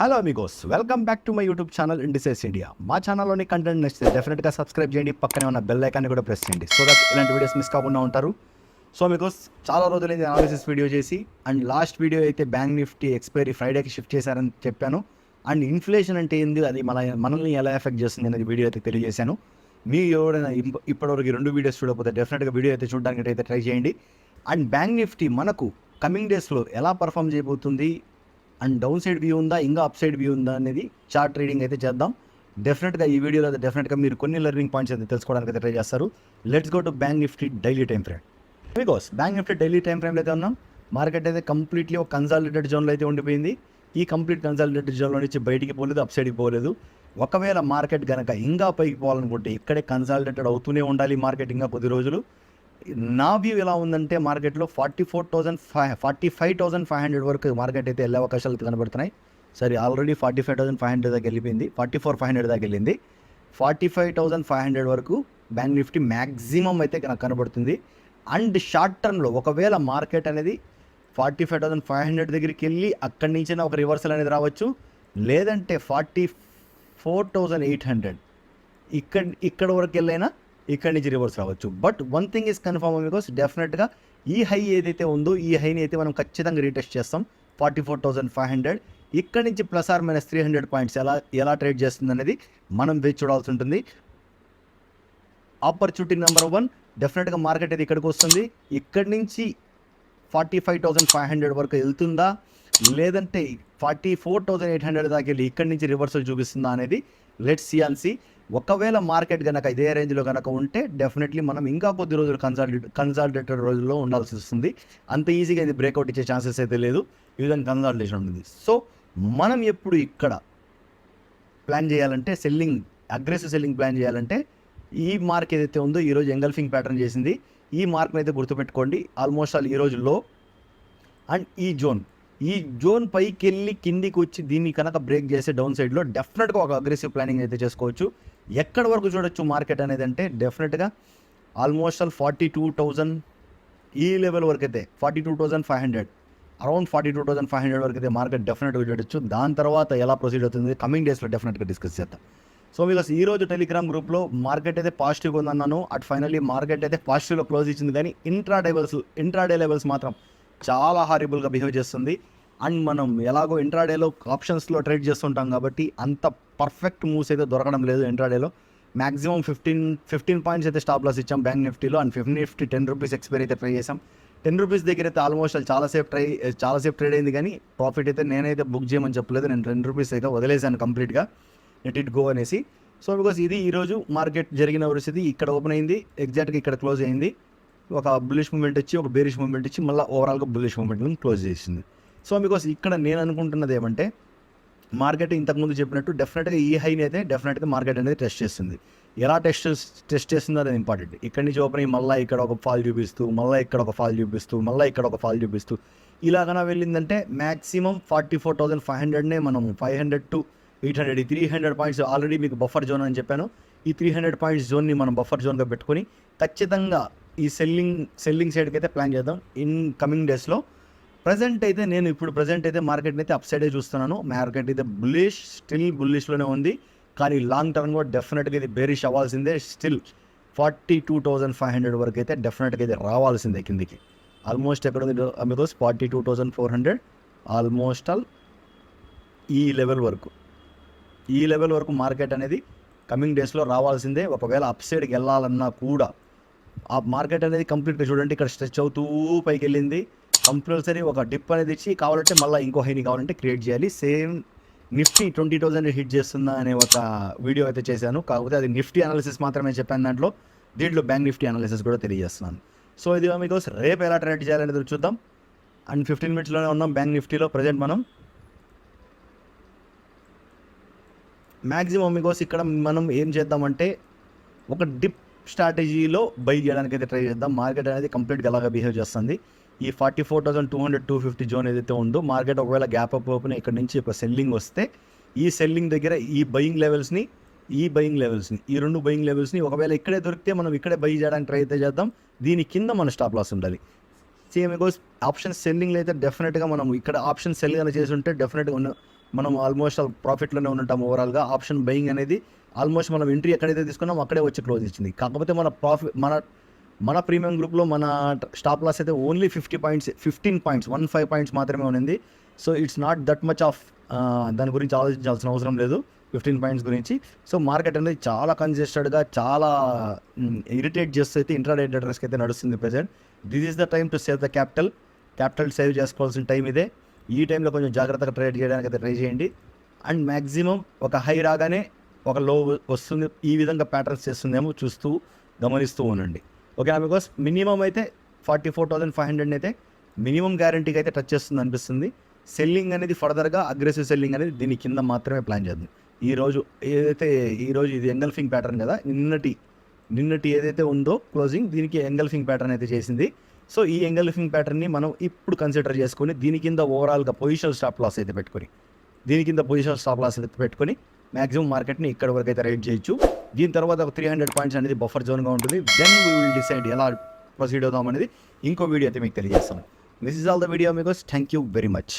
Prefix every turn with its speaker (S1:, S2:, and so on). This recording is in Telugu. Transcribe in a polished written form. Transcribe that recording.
S1: Hello amigos, welcome back to my YouTube channel ఇండిసైస్ ఇండియా. మా ఛానల్లోని కంటెంట్ నచ్చితే డెఫినెట్గా సబ్స్క్రైబ్ చేయండి, పక్కనే ఉన్న బెల్ ఐకాన్ని కూడా ప్రెస్ చేయండి సో దట్ ఇలాంటి వీడియోస్ మిస్ కాకుండా ఉంటారు. సో అమిగోస్, చాలా రోజులైంది అనాలిసిస్ వీడియో చేసి, అండ్ లాస్ట్ వీడియో అయితే బ్యాంక్ నిఫ్టీ ఎక్స్పైరీ ఫ్రైడేకి షిఫ్ట్ చేశారని చెప్పాను. అండ్ ఇన్ఫ్లేషన్ అంటే ఏంది, అది మనల్ని ఎలా ఎఫెక్ట్ చేస్తుంది అనేది వీడియో అయితే తెలియజేశాను. మీ ఎవరైనా ఇప్పటివరకు 2 వీడియోస్ చూడకపోతే డెఫినెట్గా వీడియో అయితే చూడడానికి అయితే ట్రై చేయండి. అండ్ బ్యాంక్ నిఫ్టీ మనకు కమింగ్ డేస్లో ఎలా పర్ఫామ్ చేయబోతుంది, అండ్ డౌన్ సైడ్ వ్యూ ఉందా, ఇంకా అప్ సైడ్ వ్యూ ఉందా అనేది చార్ట్ ట్రేడింగ్ అయితే చేద్దాం. డెఫినెట్గా ఈ వీడియోలో అయితే డెఫినెట్గా మీరు కొన్ని లెర్నింగ్ పాయింట్స్ అయితే తెలుసుకోవడానికి అయితే ట్రై చేస్తారు. Let's go to bank Nifty daily time frame. Because bank Nifty daily time ఫ్రేమ్లో అయితే ఉన్నాం. మార్కెట్ అయితే కంప్లీట్లీ ఒక కన్సాలిడేటెడ్ జోన్లో అయితే ఉండిపోయింది. ఈ కంప్లీట్ కన్సాలిడేటెడ్ జోన్లో నుంచి బయటికి పోలేదు, అప్ సైడ్కి పోలేదు. ఒకవేళ మార్కెట్ కనుక ఇంకా పైకి పోవాలనుకుంటే ఇక్కడే కన్సాలిడేటెడ్ అవుతూనే ఉండాలి మార్కెట్ ఇంకా కొద్ది రోజులు. నా వ్యూ ఎలా ఉందంటే మార్కెట్లో 45,500 వరకు మార్కెట్ అయితే వెళ్ళే అవకాశాలు కనబడుతున్నాయి. సరే, ఆల్రెడీ 45,500 దాకా వెళ్ళిపోయింది, 44,500 దాకా వెళ్ళింది. 45,500 వరకు బ్యాంక్ నిఫ్టీ మ్యాక్సిమం అయితే నాకు కనబడుతుంది. అండ్ షార్ట్ టర్మ్లో ఒకవేళ మార్కెట్ అనేది 45,500 దగ్గరికి వెళ్ళి అక్కడి నుంచైనా ఒక రివర్సల్ అనేది రావచ్చు, లేదంటే 44,800 ఇక్కడ వరకు వెళ్ళైనా ఇక్కడి నుంచి రివర్స్ రావచ్చు. But one thing is confirm, because డెఫినెట్గా ఈ హై ఏదైతే ఉందో ఈ హైని అయితే మనం ఖచ్చితంగా రీటెస్ట్ చేస్తాం. 44,500 ఇక్కడి నుంచి ±300 పాయింట్స్ ఎలా ట్రేడ్ చేస్తుంది అనేది మనం వేచి చూడాల్సి ఉంటుంది. ఆపర్చునిటీ నెంబర్ 1 డెఫినెట్గా మార్కెట్ అయితే ఇక్కడికి వస్తుంది. ఇక్కడి నుంచి 45,500 వరకు వెళ్తుందా, లేదంటే 44,800 దాకా వెళ్ళి ఇక్కడి నుంచి రివర్సల్ చూపిస్తుందా అనేది లెట్స్ సీ అండ్ సీ. ఒకవేళ మార్కెట్ కనుక ఇదే రేంజ్లో కనుక ఉంటే డెఫినెట్లీ మనం ఇంకా కొద్ది రోజులు కన్సాలిడేటెడ్ రోజుల్లో ఉండాల్సి వస్తుంది. అంత ఈజీగా ఇది బ్రేక్అవుట్ ఇచ్చే ఛాన్సెస్ అయితే లేదు. ఈ విధంగా కన్సాలిడేషన్ ఉంటుంది. సో మనం ఎప్పుడు ఇక్కడ ప్లాన్ చేయాలంటే అగ్రెసివ్ సెల్లింగ్ ప్లాన్ చేయాలంటే ఈ మార్క్ ఏదైతే ఉందో ఈరోజు ఎంగల్ఫింగ్ ప్యాటర్న్ చేసింది, ఈ మార్క్ని అయితే గుర్తుపెట్టుకోండి. ఆల్మోస్ట్ ఆల్ ఈ రోజు లో అండ్ ఈ జోన్ పైకి వెళ్ళి కిందికి వచ్చి దీన్ని కనుక బ్రేక్ చేసే డౌన్ సైడ్లో డెఫినెట్గా ఒక అగ్రెసివ్ ప్లానింగ్ అయితే చేసుకోవచ్చు. ఎక్కడి వరకు చూడొచ్చు మార్కెట్ అనేది అంటే డెఫినెట్గా ఆల్మోస్ట్ ఆల్ 42,000 ఈ లెవెల్ వరకు అయితే 42,500 అరౌండ్ 42,500 వరకు అయితే మార్కెట్ డెఫినెట్గా చూడొచ్చు. దాని తర్వాత ఎలా ప్రొసీడ్ అవుతుంది కమింగ్ డేస్లో డెఫినెట్గా డిస్కస్ చేద్దాం. సో బికాస్ ఈరోజు టెలిగ్రామ్ గ్రూప్లో మార్కెట్ అయితే పాజిటివ్గా ఉందన్నాను. అటు ఫైనల్లీ మార్కెట్ అయితే పాజిటివ్లో క్లోజ్ ఇచ్చింది, కానీ ఇంట్రాడే లెవెల్స్ మాత్రం చాలా హారిబుల్గా బిహేవ్ చేస్తుంది. అండ్ మనం ఎలాగో ఇంట్రాడేలో ఆప్షన్స్లో ట్రేడ్ చేస్తుంటాం కాబట్టి అంత పర్ఫెక్ట్ మూవ్స్ అయితే దొరకడం లేదు. ఇంట్రాడేలో మ్యాక్సిమం 15 పాయింట్స్ అయితే స్టాప్ లాస్ ఇచ్చాం బ్యాంక్ నిఫ్టీలో. అండ్ నిఫ్టీ 10 రూపీస్ ఎక్స్పైరీ అయితే ట్రై చేసాం. 10 రూపీస్ దగ్గర అయితే ఆల్మోస్ట్ చాలాసేపు ట్రేడ్ అయింది, కానీ ప్రాఫిట్ అయితే నేనైతే బుక్ చేయమని చెప్పలేదు. నేను 10 రూపీస్ అయితే వదిలేసాను కంప్లీట్గా, లెట్ ఇట్ గో అనేసి. సో బికాస్ ఇది ఈరోజు మార్కెట్ జరిగిన పరిస్థితి. ఇక్కడ ఓపెన్ అయింది, ఎగ్జాక్ట్గా ఇక్కడ క్లోజ్ అయింది. ఒక బుల్లిష్ మూమెంట్ ఇచ్చి ఒక బేరిష్ మూమెంట్ ఇచ్చి మళ్ళీ ఓవరాల్గా బుల్లిష్ మూమెంట్ని క్లోజ్ చేసింది. సో బికాస్ ఇక్కడ నేను అనుకుంటున్నది ఏమంటే మార్కెట్ ఇంతకుముందు చెప్పినట్టు డెఫినెట్గా ఈ హైని అయితే డెఫినెట్గా మార్కెట్ అనేది టెస్ట్ చేస్తుంది. ఎలా టెస్ట్ చేస్తుందో అది ఇంపార్టెంట్. ఇక్కడి నుంచి ఓపెన్ అయ్యి మళ్ళీ ఇక్కడ ఒక ఫాల్ చూపిస్తూ, మళ్ళీ ఇక్కడ ఒక ఫాల్ చూపిస్తూ, మళ్ళీ ఇక్కడ ఒక ఫాల్ చూపిస్తూ ఇలాగనా వెళ్ళిందంటే మ్యాక్సిమం 44,500నే మనం 500 to 800 300 పాయింట్స్ ఆల్రెడీ మీకు బఫర్ జోన్ అని చెప్పాను. ఈ 300 పాయింట్స్ జోన్ని మనం బఫర్ జోన్గా పెట్టుకొని ఖచ్చితంగా ఈ సెల్లింగ్ సైడ్కి అయితే ప్లాన్ చేద్దాం ఇన్ కమింగ్ డేస్లో. ప్రజెంట్ అయితే మార్కెట్ని అయితే అప్ సైడే చూస్తున్నాను. మార్కెట్ అయితే స్టిల్ బుల్లిష్లోనే ఉంది, కానీ లాంగ్ టర్మ్ కూడా డెఫినెట్గా ఇది బేరిష్ అవ్వాల్సిందే. స్టిల్ 42,500 వరకు అయితే డెఫినెట్గా అయితే రావాల్సిందే కిందికి. ఆల్మోస్ట్ ఎక్కడ ఉంది బికాస్ 42,400 ఆల్మోస్ట్ ఆల్ ఈ లెవెల్ వరకు మార్కెట్ అనేది కమింగ్ డేస్లో రావాల్సిందే. ఒకవేళ అప్ సైడ్కి వెళ్ళాలన్నా కూడా ఆ మార్కెట్ అనేది కంప్లీట్గా చూడండి, ఇక్కడ స్ట్రెచ్ అవుతూ పైకి వెళ్ళింది. కంపల్సరీ ఒక డిప్ అనేది ఇచ్చి కావాలంటే మళ్ళీ ఇంకో హైని కావాలంటే క్రియేట్ చేయాలి. సేమ్ నిఫ్టీ 20,000 హిట్ చేస్తుందా అనే ఒక వీడియో అయితే చేశాను, కాకపోతే అది నిఫ్టీ అనాలిసిస్ మాత్రమే చెప్పాను. దీంట్లో బ్యాంక్ నిఫ్టీ అనాలిసిస్ కూడా తెలియజేస్తున్నాను. సో ఇది మీకు రేపు ఎలా ట్రేడ్ చేయాలనేది చూద్దాం. అండ్ 15 మినిట్స్లోనే ఉన్నాం బ్యాంక్ నిఫ్టీలో. ప్రజెంట్ మనం మ్యాక్సిమం మీకోసం ఇక్కడ మనం ఏం చేద్దామంటే ఒక డిప్ స్ట్రాటజీలో బై చేయడానికి అయితే ట్రై చేద్దాం. మార్కెట్ అనేది కంప్లీట్గా అలాగా బిహేవ్ చేస్తుంది. ఈ 44,200 250 జోన్ ఏదైతే ఉందో మార్కెట్ ఒకవేళ గ్యాప్ అప్ ఓపెన్ ఇక్కడ నుంచి ఒక సెల్లింగ్ వస్తే ఈ సెల్లింగ్ దగ్గర ఈ బయింగ్ లెవెల్స్ని ఈ 2 బయింగ్ లెవెల్స్ని ఒకవేళ ఇక్కడే దొరికితే మనం ఇక్కడే బై చేయడానికి ట్రై అయితే చేద్దాం. దీని కింద మన స్టాప్ లాస్ ఉండాలి. సేమ్ బికాస్ ఆప్షన్ సెల్లింగ్లో అయితే డెఫినెట్గా మనం ఇక్కడ ఆప్షన్ సెల్ అని చేసి ఉంటే డెఫినెట్గా మనం ఆల్మోస్ట్ ప్రాఫిట్లోనే ఉంటాం ఓవరాల్గా. ఆప్షన్ బయింగ్ అనేది ఆల్మోస్ట్ మనం ఎంట్రీ ఎక్కడైతే తీసుకున్నామో అక్కడే వచ్చి క్లోజ్ ఇచ్చింది. కాకపోతే మన ప్రాఫిట్ మన ప్రీమియం గ్రూప్లో మన స్టాప్ లాస్ అయితే ఓన్లీ 15 పాయింట్స్ 15 పాయింట్స్ మాత్రమే ఉంది. So it's not that much of దాని గురించి ఆలోచించాల్సిన అవసరం లేదు 15 పాయింట్స్ గురించి. సో మార్కెట్ అనేది చాలా కన్జెస్టెడ్గా, చాలా ఇరిటేట్ చేస్తే అయితే ఇంట్రాడే ట్రేడర్స్కి అయితే నడుస్తుంది present. This is the time to save the capital save చేసుకోవాల్సిన టైం ఇదే. ఈ టైంలో కొంచెం జాగ్రత్తగా ట్రేడ్ చేయడానికి అయితే ట్రై చేయండి. అండ్ మ్యాక్సిమం ఒక హై రాగానే ఒక లో వస్తుంది, ఈ విధంగా ప్యాటర్న్స్ చేస్తుందేమో చూస్తూ గమనిస్తూ ఉండండి. ఓకేనా? బికాస్ మినిమం అయితే 44,500 అయితే మినిమం గ్యారంటీకి అయితే టచ్ చేస్తుంది అనిపిస్తుంది. సెల్లింగ్ అనేది ఫర్దర్గా అగ్రెసివ్ సెల్లింగ్ అనేది దీని కింద మాత్రమే ప్లాన్ చేద్దాం. ఈరోజు ఇది ఎంగల్ఫింగ్ ప్యాటర్న్ కదా, నిన్నటి ఏదైతే ఉందో క్లోజింగ్ దీనికి ఎంగల్ఫింగ్ ప్యాటర్న్ అయితే చేసింది. సో ఈ ఎంగల్ఫింగ్ ప్యాటర్న్ని మనం ఇప్పుడు కన్సిడర్ చేసుకొని దీని కింద ఓవరాల్గా పొజిషన్ స్టాప్ లాస్ అయితే పెట్టుకొని మ్యాక్సిమం మార్కెట్ని ఇక్కడ వరకు అయితే రైడ్ చేయొచ్చు. దీని తర్వాత ఒక 300 పాయింట్స్ అనేది బఫర్ జోన్గా ఉంటుంది. దెన్ వీ విల్ డిసైడ్ ఎలా ప్రొసీడ్ అవుదాం అనేది ఇంకో వీడియో అయితే మీకు తెలియజేస్తాను. This is all the video Amigos. Thank you very much.